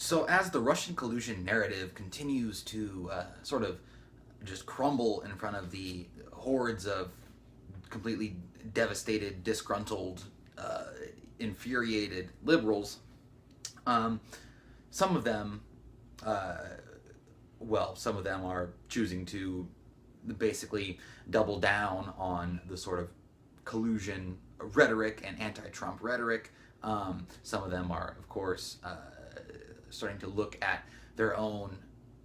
So, as the Russian collusion narrative continues to sort of just crumble in front of the hordes of completely devastated, disgruntled, uh, infuriated liberals, um, some of them, uh, some of them are choosing to basically double down on the sort of collusion rhetoric and anti-Trump rhetoric. Some of them are, of course, starting to look at their own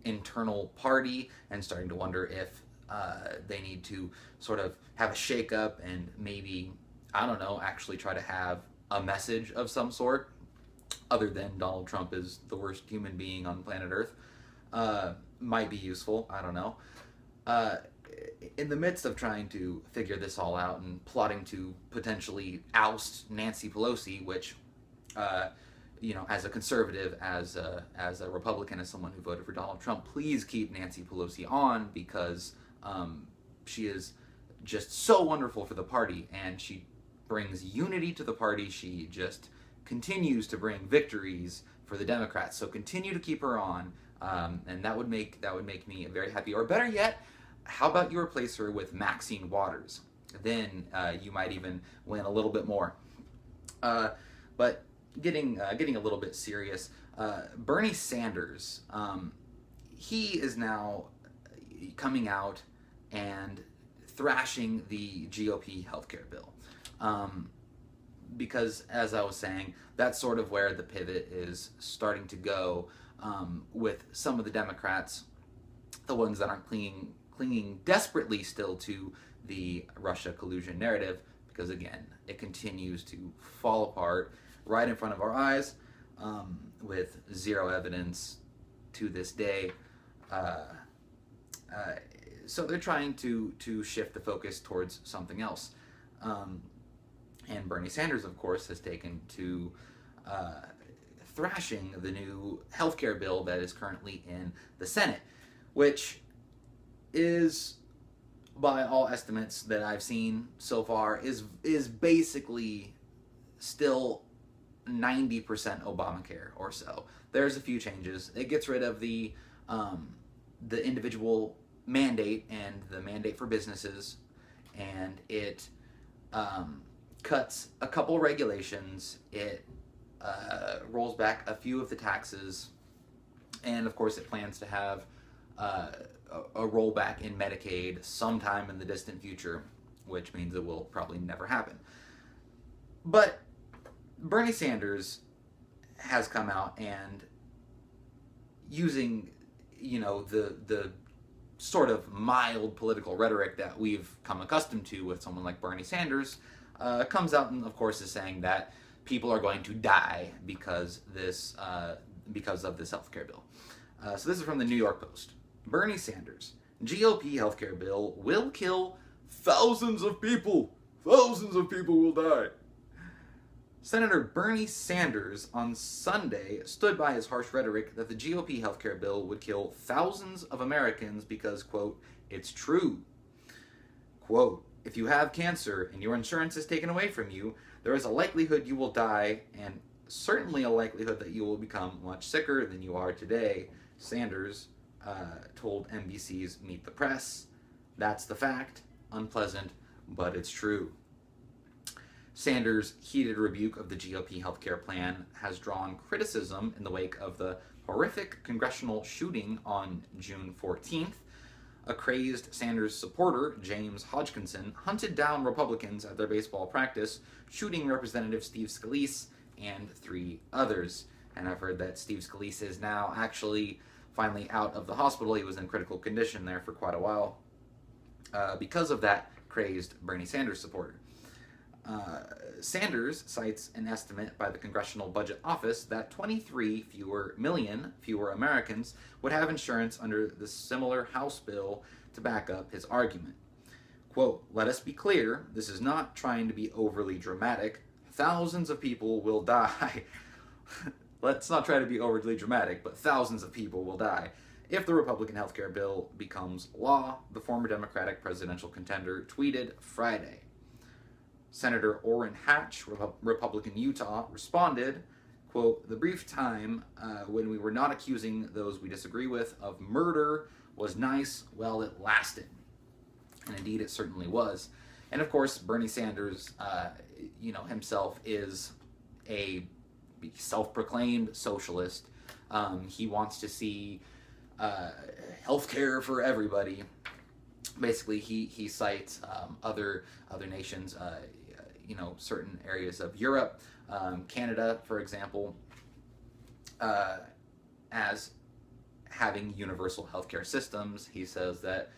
internal party and starting to wonder if they need to sort of have a shakeup and maybe, I don't know, actually try to have a message of some sort other than Donald Trump is the worst human being on planet Earth. Might be useful. I don't know. Uh, in the midst of trying to figure this all out and plotting to potentially oust Nancy Pelosi, which, as a conservative, as a Republican, as someone who voted for Donald Trump, please keep Nancy Pelosi on because she is just so wonderful for the party and she brings unity to the party. She just continues to bring victories for the Democrats. So continue to keep her on, and that would make me very happy. Or better yet, how about you replace her with Maxine Waters? Then you might even win a little bit more. But getting a little bit serious, Bernie Sanders, he is now coming out and thrashing the GOP healthcare bill. Because, as I was saying, that's sort of where the pivot is starting to go with some of the Democrats, the ones that aren't clinging desperately still to the Russia collusion narrative, because again, it continues to fall apart right in front of our eyes with zero evidence to this day. So they're trying to shift the focus towards something else. And Bernie Sanders, of course, has taken to thrashing the new healthcare bill that is currently in the Senate, which is, by all estimates that I've seen so far, is basically still 90% Obamacare or so. There's a few changes. It gets rid of the individual mandate and the mandate for businesses, and it cuts a couple regulations. It rolls back a few of the taxes, and of course it plans to have a rollback in Medicaid sometime in the distant future, which means it will probably never happen. But Bernie Sanders has come out and using, the sort of mild political rhetoric that we've come accustomed to with someone like Bernie Sanders, comes out and, of course, is saying that people are going to die because of this healthcare bill. So this is from the New York Post. Bernie Sanders, GOP healthcare bill will kill thousands of people. Thousands of people will die. Senator Bernie Sanders on Sunday stood by his harsh rhetoric that the GOP healthcare bill would kill thousands of Americans because, quote, it's true. Quote, if you have cancer and your insurance is taken away from you, there is a likelihood you will die and certainly a likelihood that you will become much sicker than you are today, Sanders told NBC's Meet the Press. That's the fact. Unpleasant, but it's true. Sanders' heated rebuke of the GOP healthcare plan has drawn criticism in the wake of the horrific congressional shooting on June 14th. A crazed Sanders supporter, James Hodgkinson, hunted down Republicans at their baseball practice, shooting Representative Steve Scalise and 3 others. And I've heard that Steve Scalise is now actually finally out of the hospital. He was in critical condition there for quite a while because of that crazed Bernie Sanders supporter. Sanders cites an estimate by the Congressional Budget Office that 23 million fewer Americans would have insurance under the similar House bill to back up his argument. Quote, let us be clear, this is not trying to be overly dramatic. Thousands of people will die. Let's not try to be overly dramatic, but thousands of people will die if the Republican healthcare bill becomes law, the former Democratic presidential contender tweeted Friday. Senator Orrin Hatch, Republican Utah, responded, quote, "The brief time when we were not accusing those we disagree with of murder was nice while it lasted." And indeed, it certainly was. And of course, Bernie Sanders, himself is a self-proclaimed socialist. He wants to see health care for everybody. Basically, he cites other nations, certain areas of Europe, Canada, for example, as having universal healthcare systems. He says that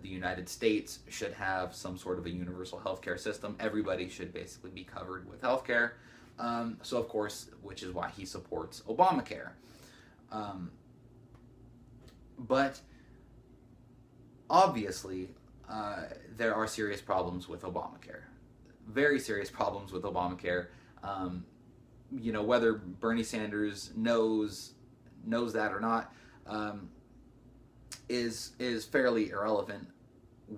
the United States should have some sort of a universal healthcare system. Everybody should basically be covered with healthcare. So, of course, which is why he supports Obamacare. But obviously, there are serious problems with Obamacare. Very serious problems with Obamacare. Whether Bernie Sanders knows that or not, is fairly irrelevant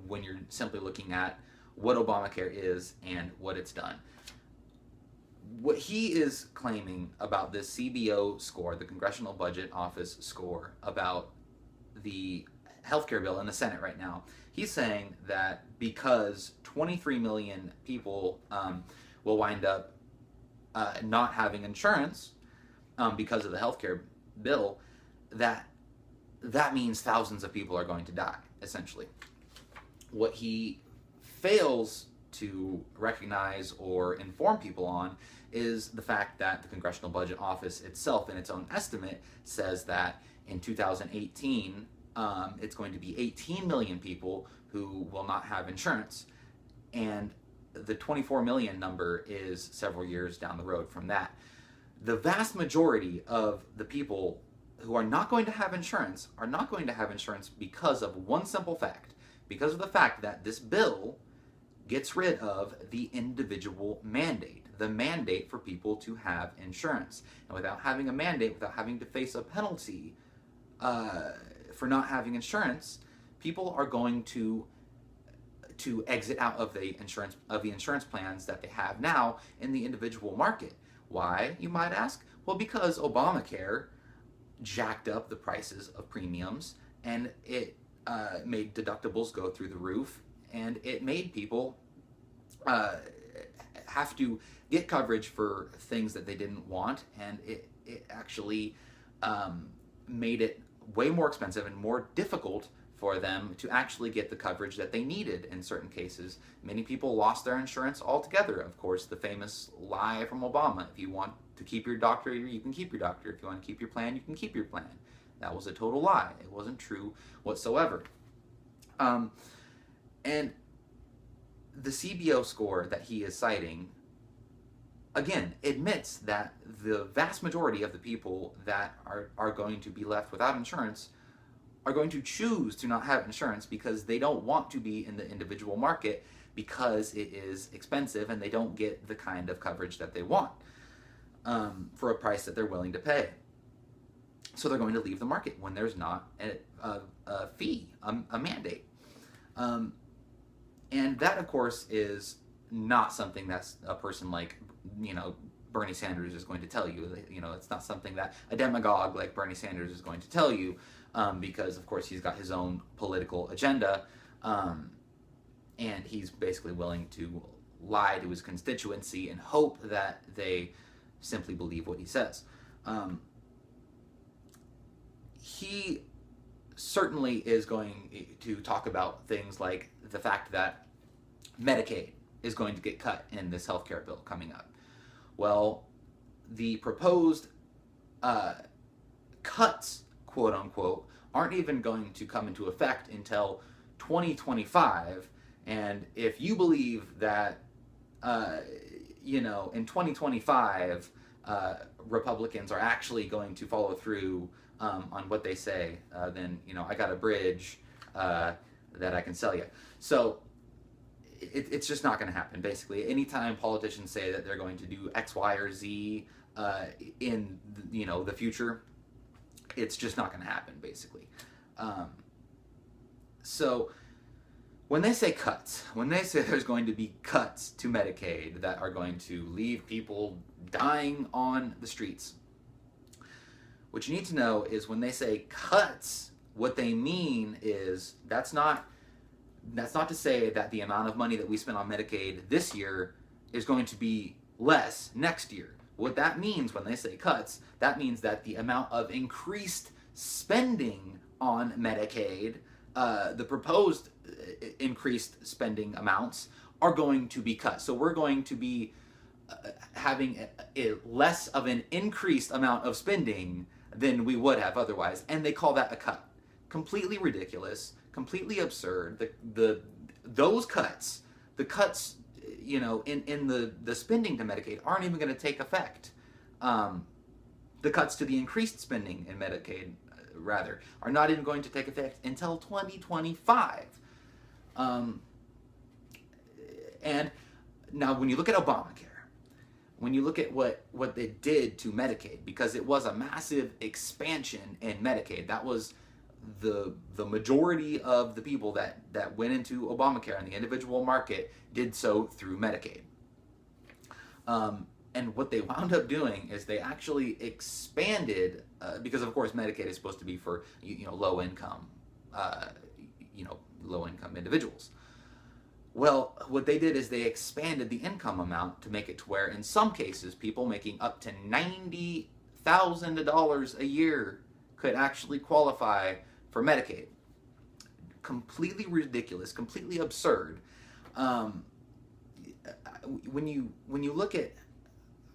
when you're simply looking at what Obamacare is and what it's done. What he is claiming about this CBO score, the Congressional Budget Office score, about the healthcare bill in the Senate right now, he's saying that because 23 million people will wind up not having insurance because of the healthcare bill, that means thousands of people are going to die, essentially. What he fails to recognize or inform people on is the fact that the Congressional Budget Office itself, in its own estimate, says that in 2018, it's going to be 18 million people who will not have insurance. And the 24 million number is several years down the road from that. The vast majority of the people who are not going to have insurance are not going to have insurance because of one simple fact. Because of the fact that this bill gets rid of the individual mandate, the mandate for people to have insurance. And without having a mandate, without having to face a penalty for not having insurance, people are going to exit out of the insurance plans that they have now in the individual market. Why, you might ask? Well, because Obamacare jacked up the prices of premiums, and it made deductibles go through the roof, and it made people have to get coverage for things that they didn't want, and it actually made it way more expensive and more difficult for them to actually get the coverage that they needed in certain cases. Many people lost their insurance altogether. Of course, the famous lie from Obama: if you want to keep your doctor, you can keep your doctor. If you want to keep your plan, you can keep your plan. That was a total lie. It wasn't true whatsoever. And the CBO score that he is citing, again, admits that the vast majority of the people that are going to be left without insurance are going to choose to not have insurance because they don't want to be in the individual market because it is expensive and they don't get the kind of coverage that they want for a price that they're willing to pay. So they're going to leave the market when there's not a fee, a mandate. And that, of course, is not something that's a person like, Bernie Sanders is going to tell you. It's not something that a demagogue like Bernie Sanders is going to tell you, because, of course, he's got his own political agenda, and he's basically willing to lie to his constituency and hope that they simply believe what he says. He certainly is going to talk about things like the fact that Medicaid is going to get cut in this healthcare bill coming up. Well, the proposed cuts, quote unquote, aren't even going to come into effect until 2025. And if you believe that, in 2025, Republicans are actually going to follow through on what they say, then, I got a bridge that I can sell you. So it's just not going to happen, basically. Anytime politicians say that they're going to do X, Y, or Z in, the future, it's just not going to happen, basically. So when they say cuts, when they say there's going to be cuts to Medicaid that are going to leave people dying on the streets, what you need to know is when they say cuts, what they mean is that's not to say that the amount of money that we spend on Medicaid this year is going to be less next year. What that means when they say cuts, that means that the amount of increased spending on Medicaid, the proposed increased spending amounts, are going to be cut. So we're going to be having a less of an increased amount of spending than we would have otherwise, and they call that a cut. Completely ridiculous, completely absurd. Those cuts, the cuts, you know, in the spending to Medicaid aren't even going to take effect. The cuts to the increased spending in Medicaid, rather, are not even going to take effect until 2025. And now, when you look at Obamacare, when you look at what they did to Medicaid, because it was a massive expansion in Medicaid, that was the majority of the people that went into Obamacare in the individual market did so through Medicaid. And what they wound up doing is they actually expanded, because of course Medicaid is supposed to be for low income individuals. Well, what they did is they expanded the income amount to make it to where, in some cases, people making up to $90,000 a year could actually qualify for Medicaid. Completely ridiculous, completely absurd. When you look at,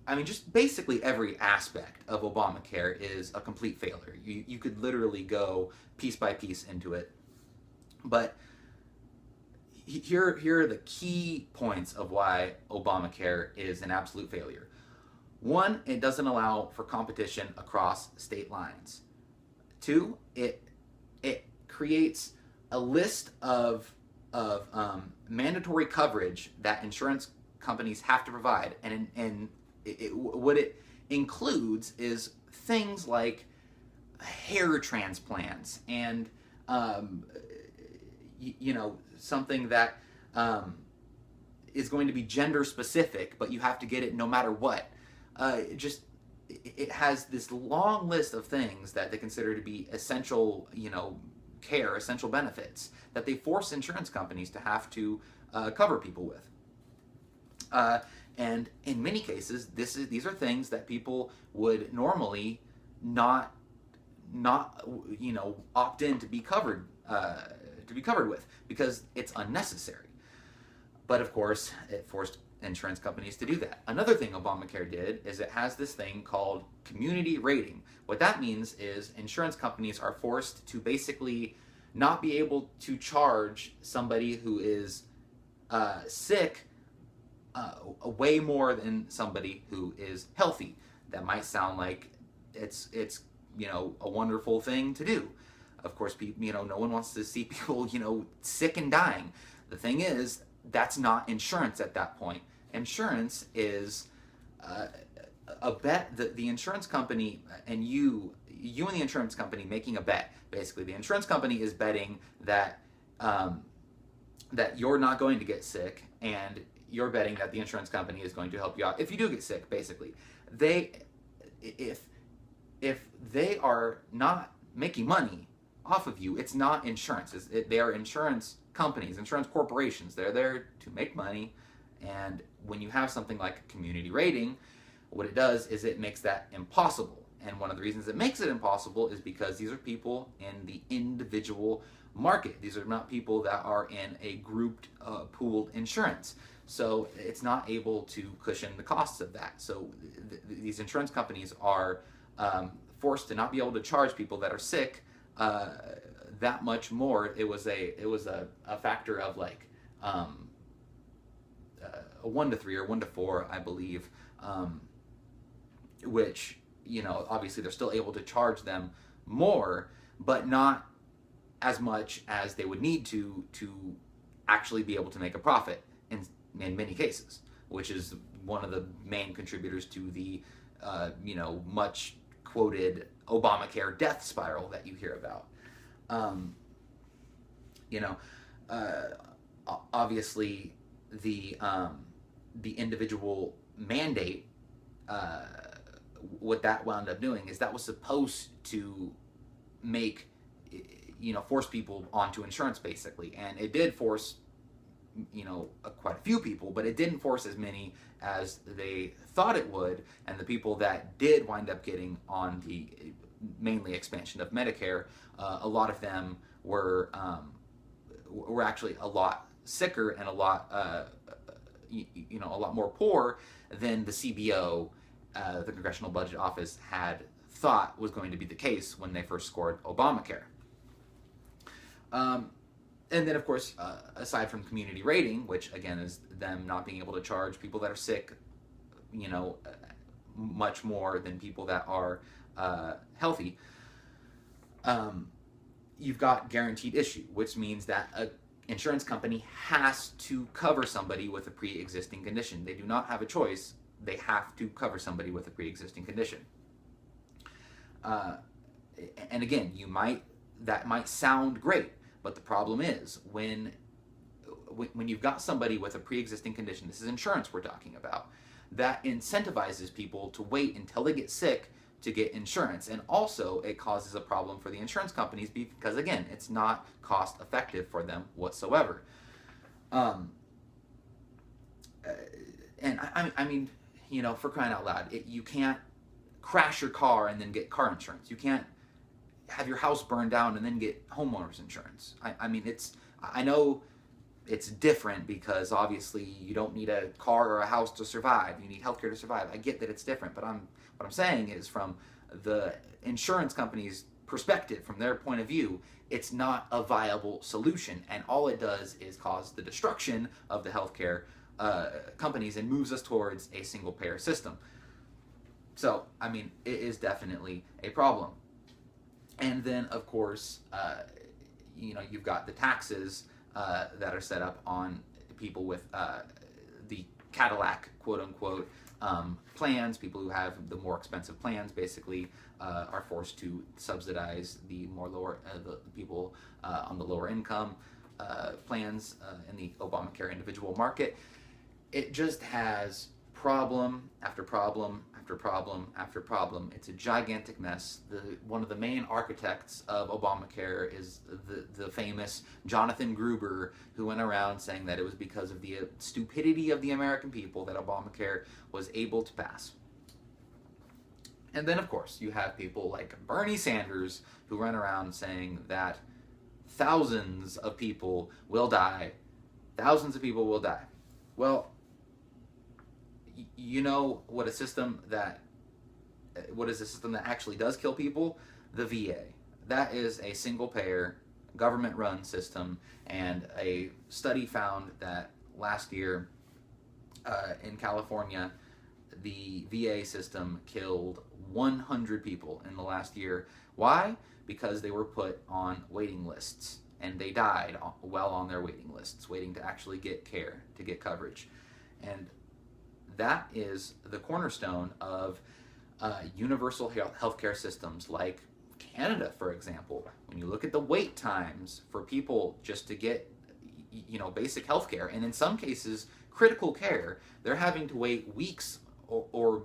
I mean, just basically every aspect of Obamacare is a complete failure. You could literally go piece by piece into it, but here are the key points of why Obamacare is an absolute failure. One, it doesn't allow for competition across state lines. Two, it creates a list of mandatory coverage that insurance companies have to provide, and what it includes is things like hair transplants and something that is going to be gender specific, but you have to get it no matter what. It has this long list of things that they consider to be essential, care, essential benefits that they force insurance companies to have to cover people with. And in many cases, these are things that people would normally not opt in to be covered with, because it's unnecessary. But of course, it forced insurance companies to do that. Another thing Obamacare did is it has this thing called community rating. What that means is insurance companies are forced to basically not be able to charge somebody who is sick way more than somebody who is healthy. That might sound like it's a wonderful thing to do. Of course, no one wants to see people sick and dying. The thing is, that's not insurance at that point. Insurance is a bet that the insurance company and you and the insurance company making a bet. Basically, the insurance company is betting that that you're not going to get sick, and you're betting that the insurance company is going to help you out if you do get sick. Basically, if they are not making money off of you, it's not insurance. They are insurance companies, insurance corporations. They're there to make money, and when you have something like a community rating, what it does is it makes that impossible. And one of the reasons it makes it impossible is because these are people in the individual market. These are not people that are in a grouped, pooled insurance. So it's not able to cushion the costs of that. So these insurance companies are forced to not be able to charge people that are sick that much more. It was a factor of like a 1 to 3 or 1 to 4, I believe, which obviously they're still able to charge them more, but not as much as they would need to actually be able to make a profit in many cases, which is one of the main contributors to the much quoted Obamacare death spiral that you hear about. obviously, the individual mandate, uh, what that wound up doing is that was supposed to make, force people onto insurance basically, and it did force, quite a few people, but it didn't force as many as they thought it would, and the people that did wind up getting on the mainly expansion of Medicare, a lot of them were actually a lot sicker and a lot a lot more poor than the CBO, the Congressional Budget Office, had thought was going to be the case when they first scored Obamacare. And then, of course, aside from community rating, which again is them not being able to charge people that are sick, much more than people that are healthy, you've got guaranteed issue, which means that an insurance company has to cover somebody with a pre-existing condition. They do not have a choice. They have to cover somebody with a pre-existing condition. And again, that might sound great, but the problem is when you've got somebody with a pre-existing condition, this is insurance we're talking about, that incentivizes people to wait until they get sick to get insurance. And also it causes a problem for the insurance companies because, again, it's not cost effective for them whatsoever. And I mean, for crying out loud, you can't crash your car and then get car insurance. You can't have your house burned down and then get homeowners insurance. I know it's different because obviously you don't need a car or a house to survive. You need healthcare to survive. I get that it's different, but what I'm saying is, from the insurance company's perspective, from their point of view, it's not a viable solution, and all it does is cause the destruction of the healthcare companies and moves us towards a single payer system. So, it is definitely a problem. And then, of course, you've got the taxes that are set up on people with the Cadillac, quote unquote, plans. People who have the more expensive plans basically are forced to subsidize the people on the lower income plans in the Obamacare individual market. It just has problem after problem after problem after problem. It's a gigantic mess. One of the main architects of Obamacare is the famous Jonathan Gruber, who went around saying that it was because of the stupidity of the American people that Obamacare was able to pass. And then, of course, you have people like Bernie Sanders, who run around saying that thousands of people will die. Thousands of people will die. Well, what is a system that actually does kill people? The VA. That is a single payer, government run system, and a study found that last year in California, the VA system killed 100 people in the last year. Why? Because they were put on waiting lists, and they died while on their waiting lists, waiting to actually get care, to get coverage. And that is the cornerstone of universal healthcare systems like Canada, for example. When you look at the wait times for people just to get, basic healthcare, and in some cases critical care, they're having to wait weeks or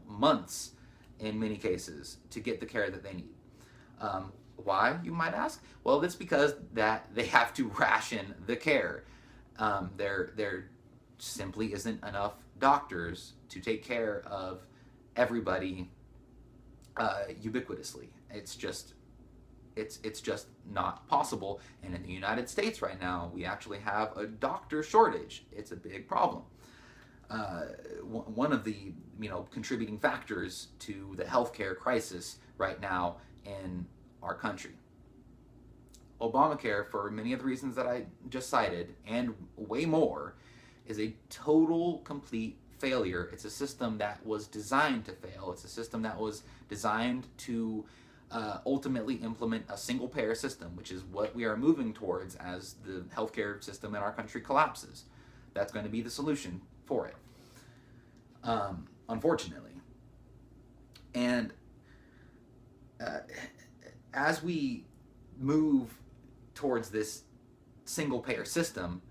months in many cases to get the care that they need. Why, you might ask? Well, that's because that they have to ration the care. There simply isn't enough doctors to take care of everybody ubiquitously. It's just not possible. And in the United States right now, we actually have a doctor shortage. It's a big problem. One of the contributing factors to the healthcare crisis right now in our country. Obamacare, for many of the reasons that I just cited, and way more, is a total, complete failure. It's a system that was designed to fail. It's a system that was designed to ultimately implement a single payer system, which is what we are moving towards as the healthcare system in our country collapses. That's going to be the solution for it, unfortunately. And as we move towards this single payer system,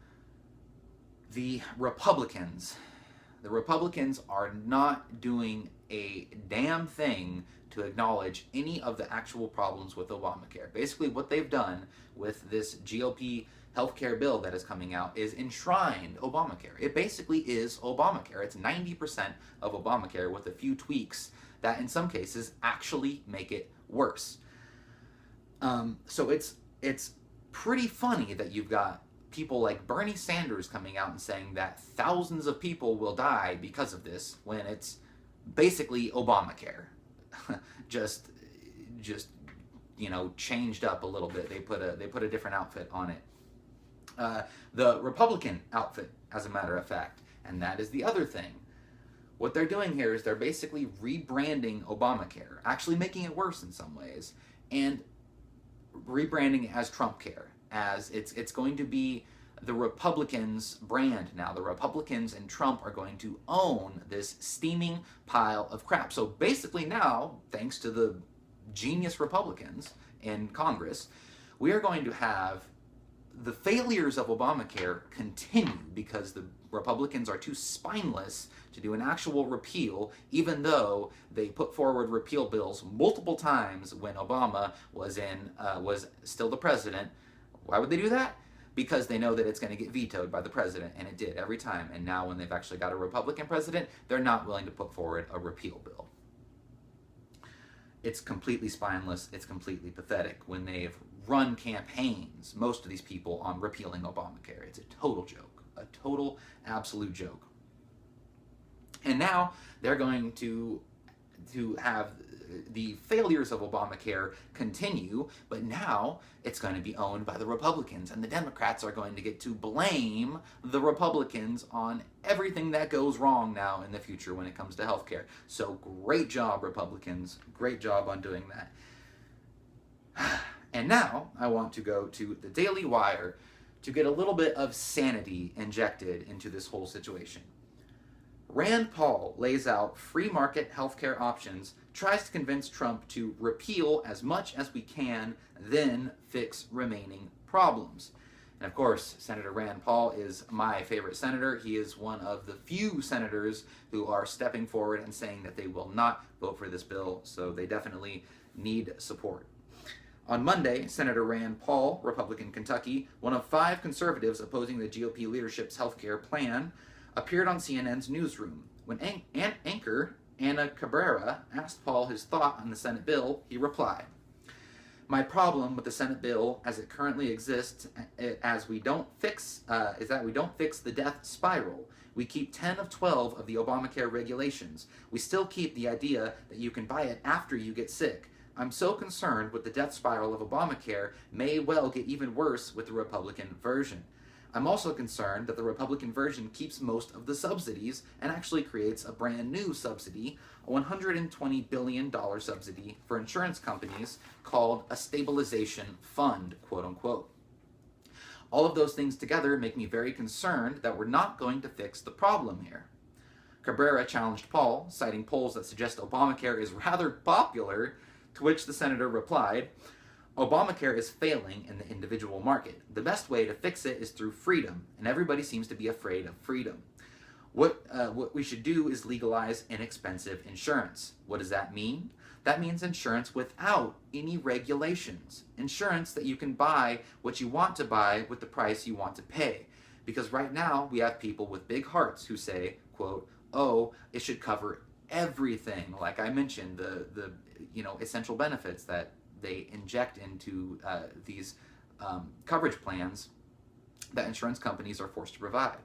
The Republicans. The Republicans are not doing a damn thing to acknowledge any of the actual problems with Obamacare. Basically, what they've done with this GOP healthcare bill that is coming out is enshrined Obamacare. It basically is Obamacare. It's 90% of Obamacare with a few tweaks that in some cases actually make it worse. So it's pretty funny that you've got people like Bernie Sanders coming out and saying that thousands of people will die because of this when it's basically Obamacare. just changed up a little bit. They put a different outfit on it. The Republican outfit, as a matter of fact, and that is the other thing. What they're doing here is they're basically rebranding Obamacare, actually making it worse in some ways, and rebranding it as Trumpcare, as it's going to be the Republicans' brand now. The Republicans and Trump are going to own this steaming pile of crap. So basically now, thanks to the genius Republicans in Congress, we are going to have the failures of Obamacare continue because the Republicans are too spineless to do an actual repeal, even though they put forward repeal bills multiple times when Obama was still the president. Why would they do that? Because they know that it's going to get vetoed by the president, and it did every time. And now when they've actually got a Republican president, they're not willing to put forward a repeal bill. It's completely spineless. It's completely pathetic when they've run campaigns, most of these people, on repealing Obamacare. It's a total joke. A total, absolute joke. And now they're going to have the failures of Obamacare continue, but now it's going to be owned by the Republicans, and the Democrats are going to get to blame the Republicans on everything that goes wrong now in the future when it comes to healthcare. So great job, Republicans. Great job on doing that. And now I want to go to the Daily Wire to get a little bit of sanity injected into this whole situation. Rand Paul lays out free market healthcare options, tries to convince Trump to repeal as much as we can, then fix remaining problems. And of course, Senator Rand Paul is my favorite senator. He is one of the few senators who are stepping forward and saying that they will not vote for this bill, so they definitely need support. On Monday, Senator Rand Paul, Republican Kentucky, one of 5 conservatives opposing the GOP leadership's healthcare plan, appeared on CNN's newsroom. When anchor Ana Cabrera asked Paul his thought on the Senate bill, he replied, "My problem with the Senate bill as it currently exists is that we don't fix the death spiral. We keep 10 of 12 of the Obamacare regulations. We still keep the idea that you can buy it after you get sick. I'm so concerned with the death spiral of Obamacare may well get even worse with the Republican version. I'm also concerned that the Republican version keeps most of the subsidies and actually creates a brand new subsidy, a $120 billion subsidy for insurance companies called a stabilization fund, quote unquote. All of those things together make me very concerned that we're not going to fix the problem here." Cabrera challenged Paul, citing polls that suggest Obamacare is rather popular, to which the senator replied, "Obamacare is failing in the individual market. The best way to fix it is through freedom, and everybody seems to be afraid of freedom. What we should do is legalize inexpensive insurance. What does that mean? That means insurance without any regulations. Insurance that you can buy what you want to buy with the price you want to pay. Because right now we have people with big hearts who say, quote, oh, it should cover everything. Like I mentioned, the essential benefits that they inject into these coverage plans that insurance companies are forced to provide.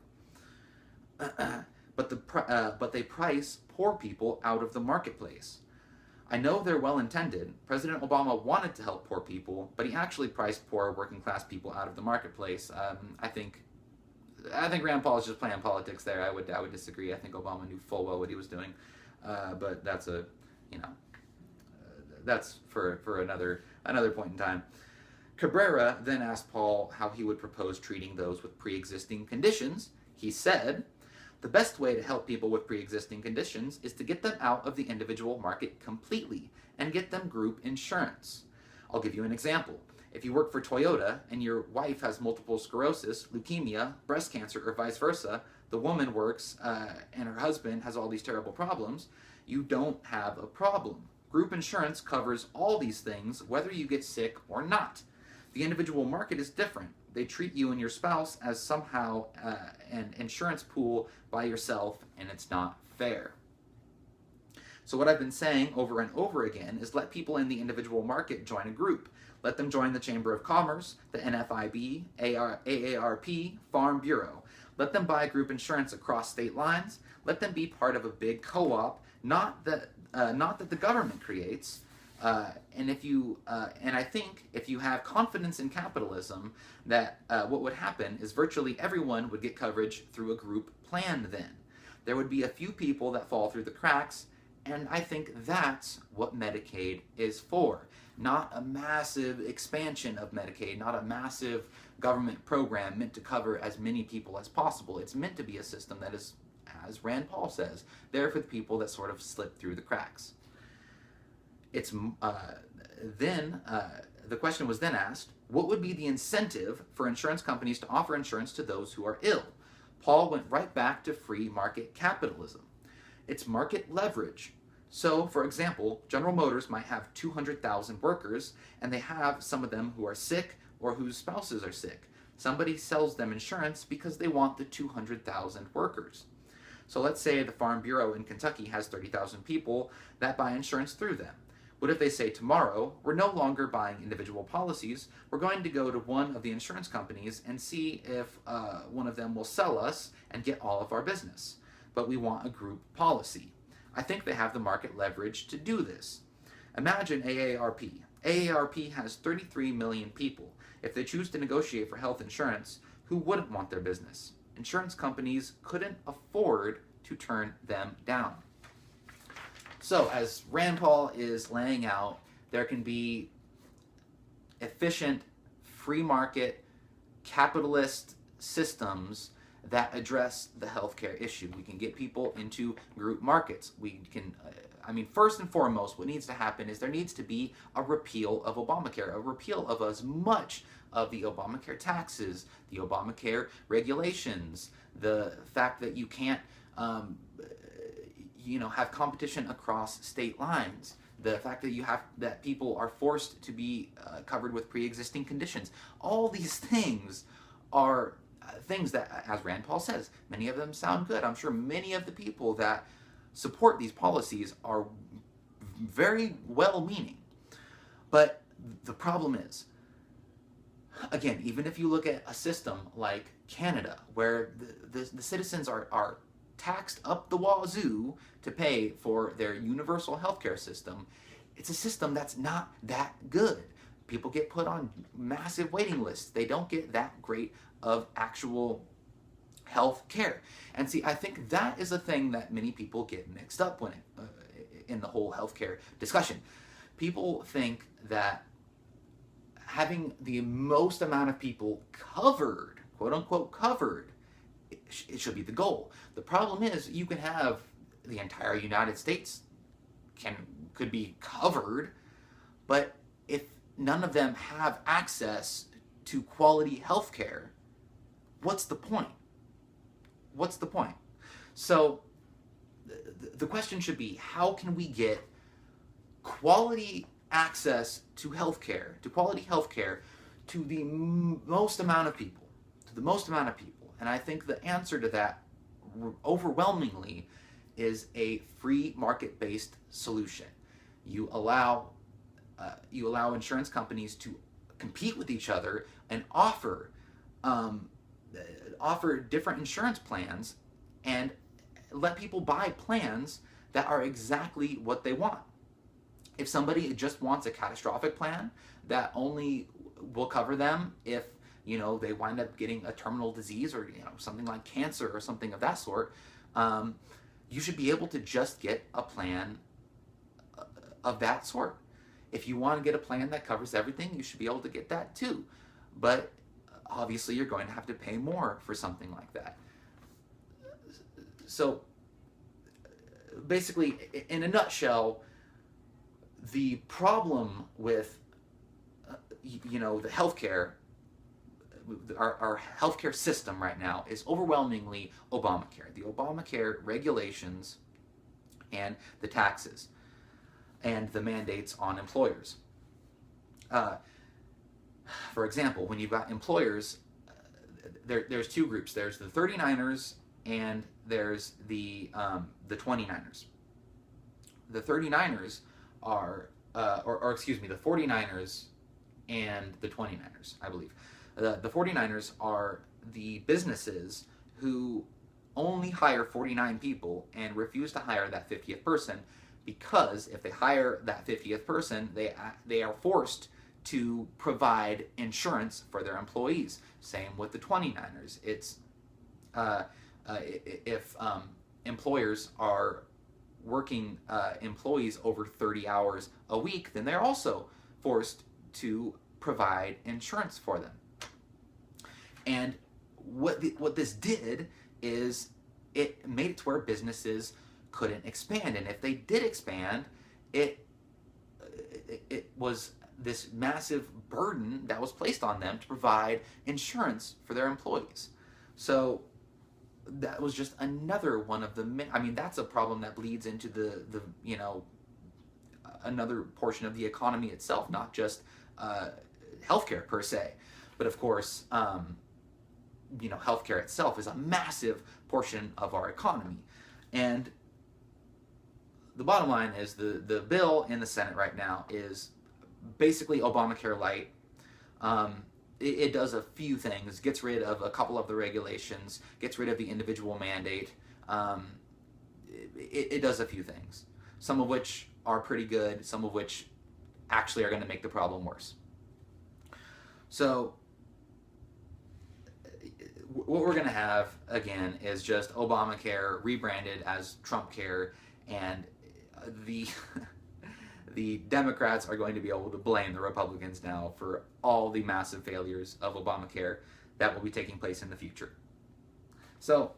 But they price poor people out of the marketplace. I know they're well-intended. President Obama wanted to help poor people, but he actually priced poor working-class people out of the marketplace. I think Rand Paul is just playing politics there. I would disagree. I think Obama knew full well what he was doing, but that's that's for another point in time. Cabrera then asked Paul how he would propose treating those with pre-existing conditions. He said, "The best way to help people with pre-existing conditions is to get them out of the individual market completely and get them group insurance. I'll give you an example. If you work for Toyota and your wife has multiple sclerosis, leukemia, breast cancer, or vice versa, the woman works and her husband has all these terrible problems, you don't have a problem. Group insurance covers all these things, whether you get sick or not. The individual market is different. They treat you and your spouse as somehow an insurance pool by yourself, and it's not fair. So what I've been saying over and over again is let people in the individual market join a group. Let them join the Chamber of Commerce, the NFIB, AARP, Farm Bureau. Let them buy group insurance across state lines. Let them be part of a big co-op, not that the government creates. And I think if you have confidence in capitalism, that what would happen is virtually everyone would get coverage through a group plan. Then there would be a few people that fall through the cracks. And I think that's what Medicaid is for. Not a massive expansion of Medicaid, not a massive government program meant to cover as many people as possible. It's meant to be a system that is, as Rand Paul says, there for the people that sort of slip through the cracks. The question was then asked, what would be the incentive for insurance companies to offer insurance to those who are ill? Paul went right back to free market capitalism. It's market leverage. So, for example, General Motors might have 200,000 workers, and they have some of them who are sick or whose spouses are sick. Somebody sells them insurance because they want the 200,000 workers. So let's say the Farm Bureau in Kentucky has 30,000 people that buy insurance through them. What if they say tomorrow, we're no longer buying individual policies, we're going to go to one of the insurance companies and see if one of them will sell us and get all of our business. But we want a group policy. I think they have the market leverage to do this. Imagine AARP. AARP has 33 million people. If they choose to negotiate for health insurance, who wouldn't want their business? Insurance companies couldn't afford to turn them down. So, as Rand Paul is laying out, there can be efficient, free market, capitalist systems that address the healthcare issue. We can get people into group markets. We can, first and foremost, what needs to happen is there needs to be a repeal of Obamacare, a repeal of as much of the Obamacare taxes, the Obamacare regulations, the fact that you can't, have competition across state lines, the fact that people are forced to be covered with pre-existing conditions. All these things are things that, as Rand Paul says, many of them sound good. I'm sure many of the people that support these policies are very well-meaning. But the problem is, again, even if you look at a system like Canada, where the citizens are taxed up the wazoo to pay for their universal healthcare system, it's a system that's not that good. People get put on massive waiting lists. They don't get that great of actual health care. And see, I think that is a thing that many people get mixed up when in the whole healthcare discussion. People think that having the most amount of people covered, quote unquote covered, it should be the goal. The problem is you can have the entire United States could be covered, but if none of them have access to quality health care, what's the point? What's the point? So the question should be, how can we get quality access to healthcare, to quality healthcare, to the most amount of people, And I think the answer to that overwhelmingly is a free market-based solution. You allow insurance companies to compete with each other and offer different insurance plans and let people buy plans that are exactly what they want. If somebody just wants a catastrophic plan that only will cover them if they wind up getting a terminal disease or something like cancer or something of that sort, you should be able to just get a plan of that sort. If you want to get a plan that covers everything, you should be able to get that too. But obviously you're going to have to pay more for something like that. So basically, in a nutshell, the problem with the healthcare, our healthcare system right now is overwhelmingly Obamacare. The Obamacare regulations and the taxes and the mandates on employers. For example, when you've got employers, there's two groups. There's the 39ers and there's the 29ers. The 39ers are, or excuse me, the 49ers and the 29ers, I believe. The 49ers are the businesses who only hire 49 people and refuse to hire that 50th person, because if they hire that 50th person, they are forced to provide insurance for their employees. Same with the 29ers. It's if employers are working employees over 30 hours a week, then they're also forced to provide insurance for them. And what this did is it made it to where businesses couldn't expand, and if they did expand, it was this massive burden that was placed on them to provide insurance for their employees. So that was just another one of the, I mean, that's a problem that bleeds into the another portion of the economy itself, not just healthcare per se, but of course, healthcare itself is a massive portion of our economy. And the bottom line is the bill in the Senate right now is basically Obamacare light. It does a few things, gets rid of a couple of the regulations, gets rid of the individual mandate. It does a few things, some of which are pretty good, some of which actually are going to make the problem worse. So what we're going to have, again, is just Obamacare rebranded as Trumpcare, and the Democrats are going to be able to blame the Republicans now for all the massive failures of Obamacare that will be taking place in the future. So,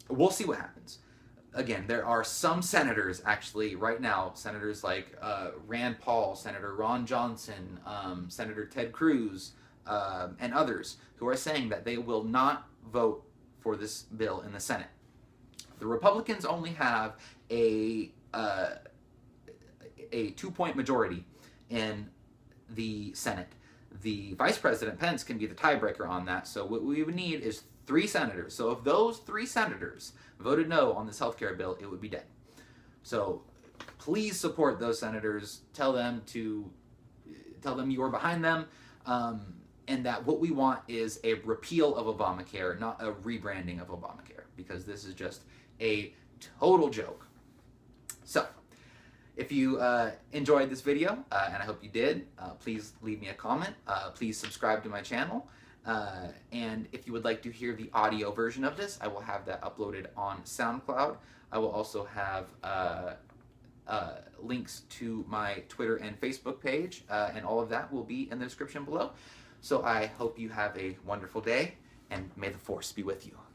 we'll see what happens. Again, there are some senators, actually, right now, senators like Rand Paul, Senator Ron Johnson, Senator Ted Cruz, and others, who are saying that they will not vote for this bill in the Senate. The Republicans only have a 2-point majority in the Senate. The Vice President Pence can be the tiebreaker on that, so what we would need is 3 senators. So if those 3 senators voted no on this healthcare bill, it would be dead. So please support those senators. Tell them you are behind them, and that what we want is a repeal of Obamacare, not a rebranding of Obamacare, because this is just a total joke. So, if you enjoyed this video, and I hope you did, please leave me a comment. Please subscribe to my channel. And if you would like to hear the audio version of this, I will have that uploaded on SoundCloud. I will also have links to my Twitter and Facebook page, and all of that will be in the description below. So I hope you have a wonderful day, and may the Force be with you.